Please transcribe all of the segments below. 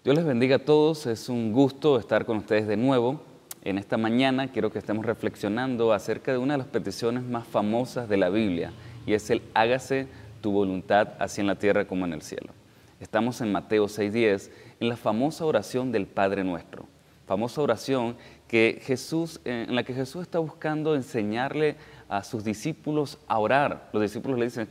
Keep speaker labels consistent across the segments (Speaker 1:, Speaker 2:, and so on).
Speaker 1: Dios les bendiga a todos, es un gusto estar con ustedes de nuevo. En esta mañana quiero que estemos reflexionando acerca de una de las peticiones más famosas de la Biblia, y es el hágase tu voluntad así en la tierra como en el cielo. Estamos en Mateo 6:10, en la famosa oración del Padre Nuestro. Famosa oración en la que Jesús está buscando enseñarle a sus discípulos a orar. Los discípulos le dicen,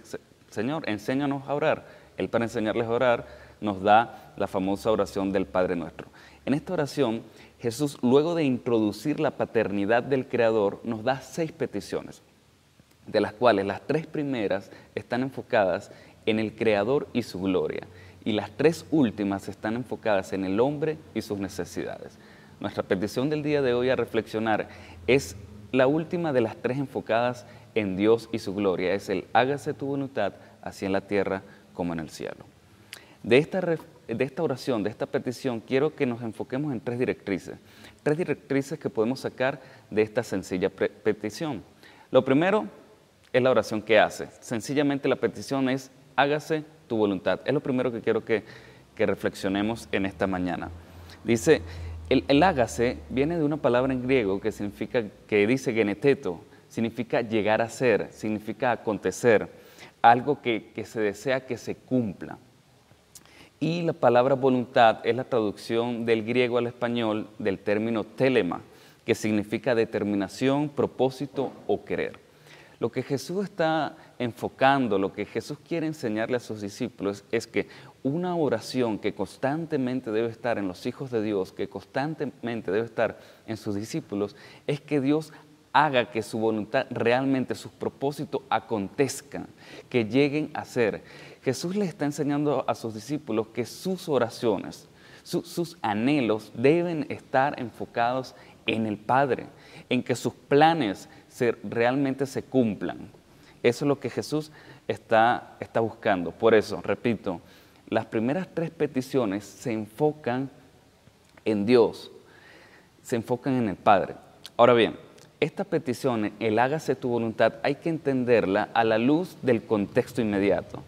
Speaker 1: Señor, enséñanos a orar. Él, para enseñarles a orar, nos da la famosa oración del Padre Nuestro. En esta oración, Jesús, luego de introducir la paternidad del Creador, nos da 6 peticiones, de las cuales las 3 primeras están enfocadas en el Creador y su gloria, y las 3 últimas están enfocadas en el hombre y sus necesidades. Nuestra petición del día de hoy a reflexionar es la última de las 3 enfocadas en Dios y su gloria, es el hágase tu voluntad, así en la tierra como en el cielo. De esta oración, de esta petición, quiero que nos enfoquemos en 3 directrices. 3 directrices que podemos sacar de esta sencilla petición. Lo primero es la oración que hace. Sencillamente la petición es, hágase tu voluntad. Es lo primero que quiero que reflexionemos en esta mañana. Dice, el hágase viene de una palabra en griego que dice geneteto, significa llegar a ser, significa acontecer, algo que se desea que se cumpla. Y la palabra voluntad es la traducción del griego al español del término telema, que significa determinación, propósito o querer. Lo que Jesús está enfocando, lo que Jesús quiere enseñarle a sus discípulos es que una oración que constantemente debe estar en los hijos de Dios, que constantemente debe estar en sus discípulos, es que Dios haga que su voluntad realmente, sus propósitos acontezcan, que lleguen a ser. Jesús les está enseñando a sus discípulos que sus oraciones, sus anhelos deben estar enfocados en el Padre, en que sus planes realmente se cumplan. Eso es lo que Jesús está buscando. Por eso, repito, las primeras 3 peticiones se enfocan en Dios, se enfocan en el Padre. Ahora bien, esta petición, el hágase tu voluntad, hay que entenderla a la luz del contexto inmediato.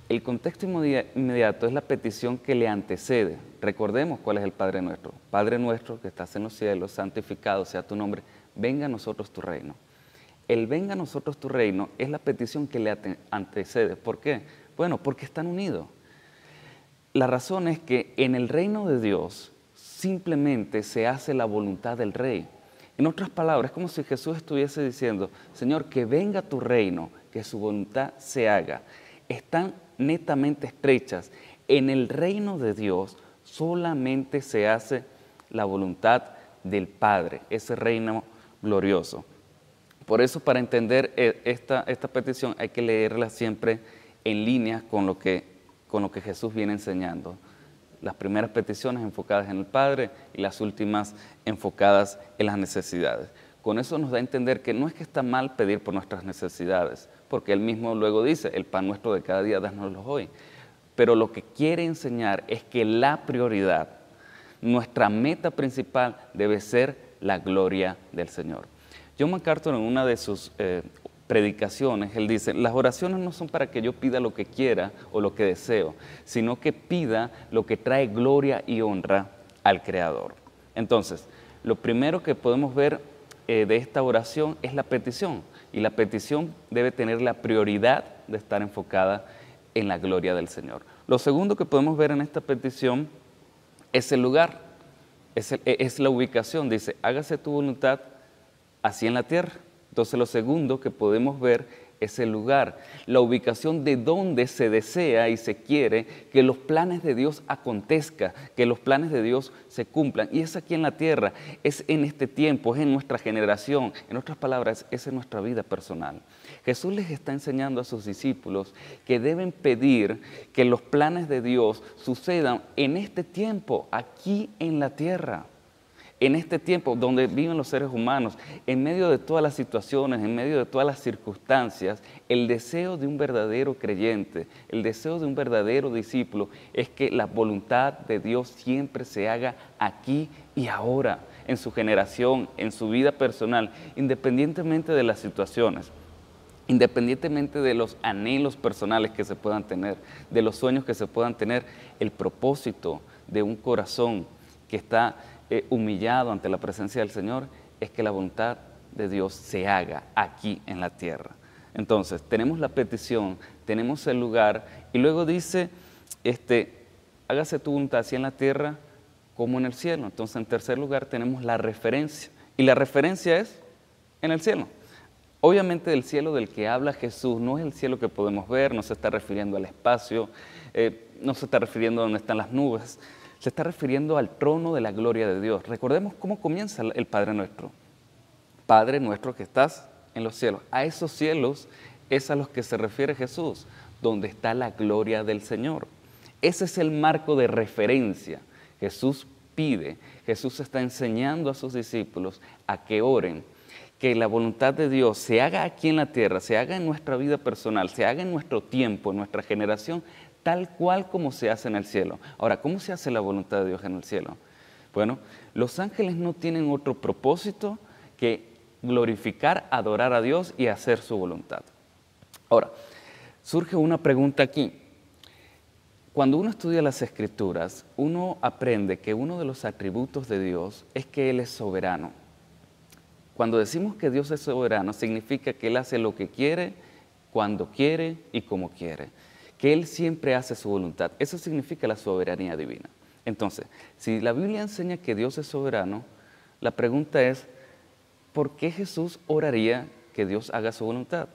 Speaker 1: El contexto inmediato es la petición que le antecede. Recordemos cuál es el Padre Nuestro. Padre nuestro que estás en los cielos, santificado sea tu nombre, venga a nosotros tu reino. El venga a nosotros tu reino es la petición que le antecede. ¿Por qué? Bueno, porque están unidos. La razón es que en el reino de Dios simplemente se hace la voluntad del Rey. En otras palabras, es como si Jesús estuviese diciendo, Señor, que venga tu reino, que su voluntad se haga. Están netamente estrechas. En el reino de Dios solamente se hace la voluntad del Padre, ese reino glorioso. Por eso, para entender esta petición hay que leerla siempre en línea con lo que Jesús viene enseñando. Las primeras peticiones enfocadas en el Padre y las últimas enfocadas en las necesidades. Con eso nos da a entender que no es que está mal pedir por nuestras necesidades, porque Él mismo luego dice, el pan nuestro de cada día, dánoslo hoy. Pero lo que quiere enseñar es que la prioridad, nuestra meta principal debe ser la gloria del Señor. John MacArthur, en una de sus predicaciones, él dice, las oraciones no son para que yo pida lo que quiera o lo que deseo, sino que pida lo que trae gloria y honra al Creador. Entonces, lo primero que podemos ver de esta oración es la petición, y la petición debe tener la prioridad de estar enfocada en la gloria del Señor. Lo segundo que podemos ver en esta petición es el lugar, es la ubicación. Dice, hágase tu voluntad así en la tierra. Entonces lo segundo que podemos ver es el lugar, la ubicación de donde se desea y se quiere que los planes de Dios acontezcan, que los planes de Dios se cumplan. Y es aquí en la tierra, es en este tiempo, es en nuestra generación. En otras palabras, es en nuestra vida personal. Jesús les está enseñando a sus discípulos que deben pedir que los planes de Dios sucedan en este tiempo, aquí en la tierra. En este tiempo donde viven los seres humanos, en medio de todas las situaciones, en medio de todas las circunstancias, el deseo de un verdadero creyente, el deseo de un verdadero discípulo es que la voluntad de Dios siempre se haga aquí y ahora, en su generación, en su vida personal, independientemente de las situaciones. Independientemente de los anhelos personales que se puedan tener, de los sueños que se puedan tener, el propósito de un corazón que está humillado ante la presencia del Señor, es que la voluntad de Dios se haga aquí en la tierra. Entonces, tenemos la petición, tenemos el lugar, y luego dice, hágase tu voluntad así en la tierra como en el cielo. Entonces, en tercer lugar, tenemos la referencia, y la referencia es en el cielo. Obviamente el cielo del que habla Jesús no es el cielo que podemos ver, no se está refiriendo al espacio, no se está refiriendo a donde están las nubes, se está refiriendo al trono de la gloria de Dios. Recordemos cómo comienza el Padre Nuestro. Padre nuestro que estás en los cielos. A esos cielos es a los que se refiere Jesús, donde está la gloria del Señor. Ese es el marco de referencia. Jesús pide, Jesús está enseñando a sus discípulos a que oren, que la voluntad de Dios se haga aquí en la tierra, se haga en nuestra vida personal, se haga en nuestro tiempo, en nuestra generación, tal cual como se hace en el cielo. Ahora, ¿cómo se hace la voluntad de Dios en el cielo? Bueno, los ángeles no tienen otro propósito que glorificar, adorar a Dios y hacer su voluntad. Ahora, surge una pregunta aquí. Cuando uno estudia las Escrituras, uno aprende que uno de los atributos de Dios es que Él es soberano. Cuando decimos que Dios es soberano, significa que Él hace lo que quiere, cuando quiere y como quiere. Que Él siempre hace su voluntad. Eso significa la soberanía divina. Entonces, si la Biblia enseña que Dios es soberano, la pregunta es, ¿por qué Jesús oraría que Dios haga su voluntad?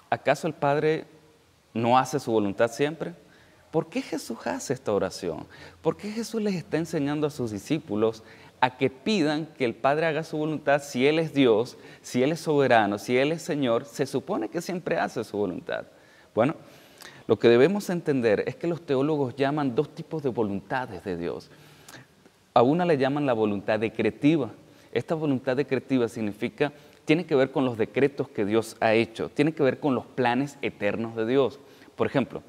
Speaker 1: ¿Acaso el Padre no hace su voluntad siempre? ¿Por qué Jesús hace esta oración? ¿Por qué Jesús les está enseñando a sus discípulos a que pidan que el Padre haga su voluntad si Él es Dios, si Él es soberano, si Él es Señor? Se supone que siempre hace su voluntad. Bueno, lo que debemos entender es que los teólogos llaman dos tipos de voluntades de Dios. A una le llaman la voluntad decretiva. Esta voluntad decretiva tiene que ver con los decretos que Dios ha hecho, tiene que ver con los planes eternos de Dios. Por ejemplo,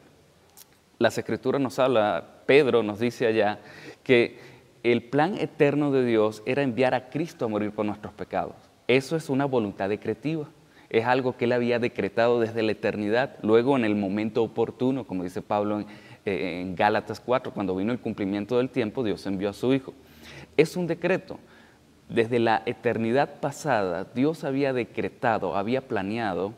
Speaker 1: las Escrituras nos habla, Pedro nos dice allá, que el plan eterno de Dios era enviar a Cristo a morir por nuestros pecados. Eso es una voluntad decretiva. Es algo que Él había decretado desde la eternidad. Luego, en el momento oportuno, como dice Pablo en Gálatas 4, cuando vino el cumplimiento del tiempo, Dios envió a su Hijo. Es un decreto. Desde la eternidad pasada, Dios había decretado, había planeado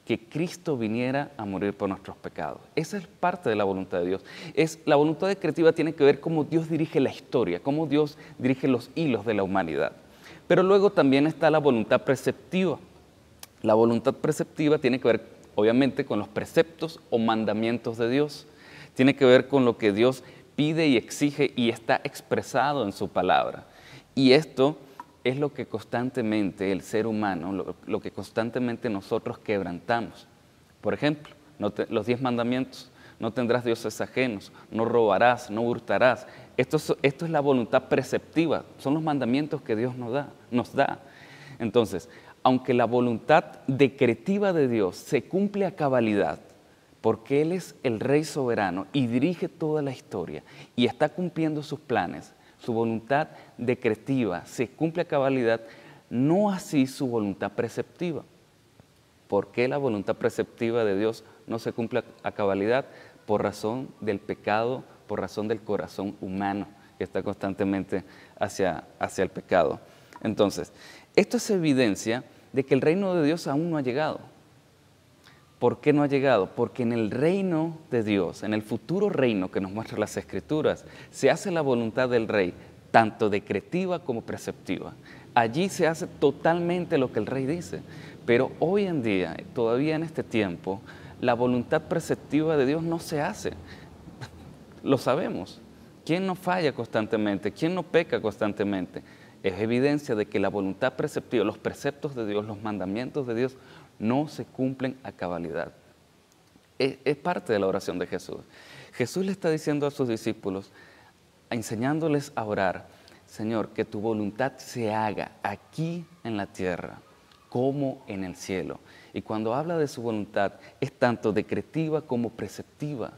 Speaker 1: que Cristo viniera a morir por nuestros pecados. Esa es parte de la voluntad de Dios. La voluntad decretiva tiene que ver cómo Dios dirige la historia, cómo Dios dirige los hilos de la humanidad. Pero luego también está la voluntad preceptiva. La voluntad preceptiva tiene que ver, obviamente, con los preceptos o mandamientos de Dios. Tiene que ver con lo que Dios pide y exige y está expresado en su palabra. Y esto es lo que constantemente el ser humano, lo que constantemente nosotros quebrantamos. Por ejemplo, los 10 mandamientos: no tendrás dioses ajenos, no robarás, no hurtarás. Esto es la voluntad preceptiva, son los mandamientos que Dios nos da. Entonces, aunque la voluntad decretiva de Dios se cumple a cabalidad, porque Él es el Rey soberano y dirige toda la historia y está cumpliendo sus planes, su voluntad decretiva se cumple a cabalidad, no así su voluntad preceptiva. ¿Por qué la voluntad preceptiva de Dios no se cumple a cabalidad? Por razón del pecado, por razón del corazón humano que está constantemente hacia el pecado. Entonces, esto es evidencia de que el reino de Dios aún no ha llegado. ¿Por qué no ha llegado? Porque en el reino de Dios, en el futuro reino que nos muestran las Escrituras, se hace la voluntad del Rey, tanto decretiva como preceptiva. Allí se hace totalmente lo que el Rey dice. Pero hoy en día, todavía en este tiempo, la voluntad preceptiva de Dios no se hace. Lo sabemos. ¿Quién no falla constantemente? ¿Quién no peca constantemente? Es evidencia de que la voluntad preceptiva, los preceptos de Dios, los mandamientos de Dios, no se cumplen a cabalidad. Es parte de la oración de Jesús. Jesús le está diciendo a sus discípulos, enseñándoles a orar: Señor, que tu voluntad se haga aquí en la tierra como en el cielo. Y cuando habla de su voluntad, es tanto decretiva como preceptiva,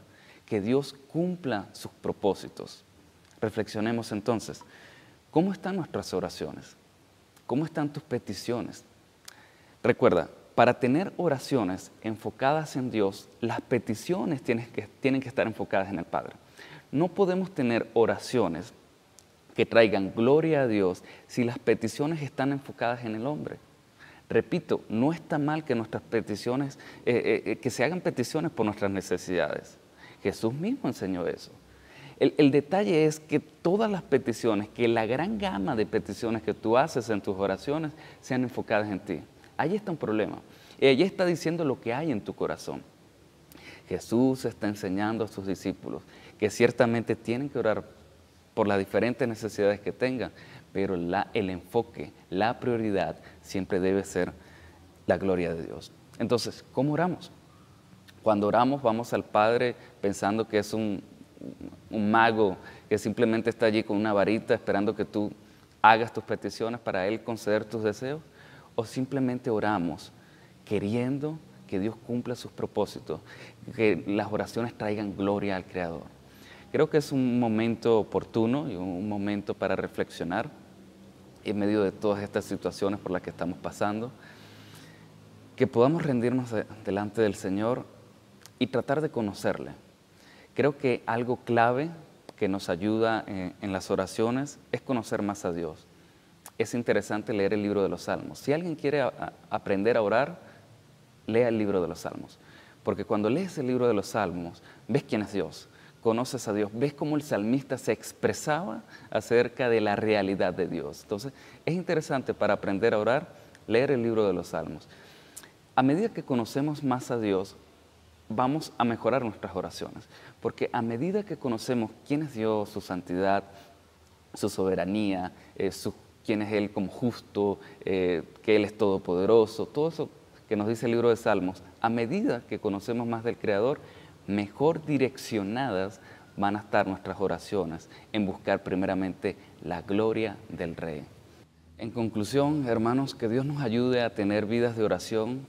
Speaker 1: que Dios cumpla sus propósitos. Reflexionemos entonces, ¿cómo están nuestras oraciones? ¿Cómo están tus peticiones? Recuerda, para tener oraciones enfocadas en Dios, las peticiones tienen que estar enfocadas en el Padre. No podemos tener oraciones que traigan gloria a Dios si las peticiones están enfocadas en el hombre. Repito, no está mal que nuestras peticiones, que se hagan peticiones por nuestras necesidades. Jesús mismo enseñó eso. El detalle es que todas las peticiones, que la gran gama de peticiones que tú haces en tus oraciones sean enfocadas en ti. Ahí está un problema. Ella está diciendo lo que hay en tu corazón. Jesús está enseñando a sus discípulos que ciertamente tienen que orar por las diferentes necesidades que tengan, pero el enfoque, la prioridad siempre debe ser la gloria de Dios. Entonces, ¿cómo oramos? Cuando oramos vamos al Padre pensando que es un mago que simplemente está allí con una varita esperando que tú hagas tus peticiones para Él conceder tus deseos, o simplemente oramos queriendo que Dios cumpla sus propósitos, que las oraciones traigan gloria al Creador. Creo que es un momento oportuno y un momento para reflexionar en medio de todas estas situaciones por las que estamos pasando, que podamos rendirnos delante del Señor y tratar de conocerle. Creo que algo clave que nos ayuda en las oraciones es conocer más a Dios. Es interesante leer el libro de los Salmos. Si alguien quiere aprender a orar, lea el libro de los Salmos. Porque cuando lees el libro de los Salmos, ves quién es Dios, conoces a Dios, ves cómo el salmista se expresaba acerca de la realidad de Dios. Entonces, es interesante para aprender a orar, leer el libro de los Salmos. A medida que conocemos más a Dios, vamos a mejorar nuestras oraciones. Porque a medida que conocemos quién es Dios, su santidad, su soberanía, quién es Él como justo, que Él es todopoderoso, todo eso que nos dice el libro de Salmos, a medida que conocemos más del Creador, mejor direccionadas van a estar nuestras oraciones en buscar primeramente la gloria del Rey. En conclusión, hermanos, que Dios nos ayude a tener vidas de oración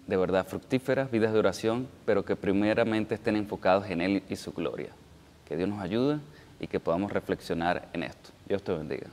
Speaker 1: de verdad fructíferas, vidas de oración, pero que primeramente estén enfocados en Él y su gloria. Que Dios nos ayude y que podamos reflexionar en esto. Dios te bendiga.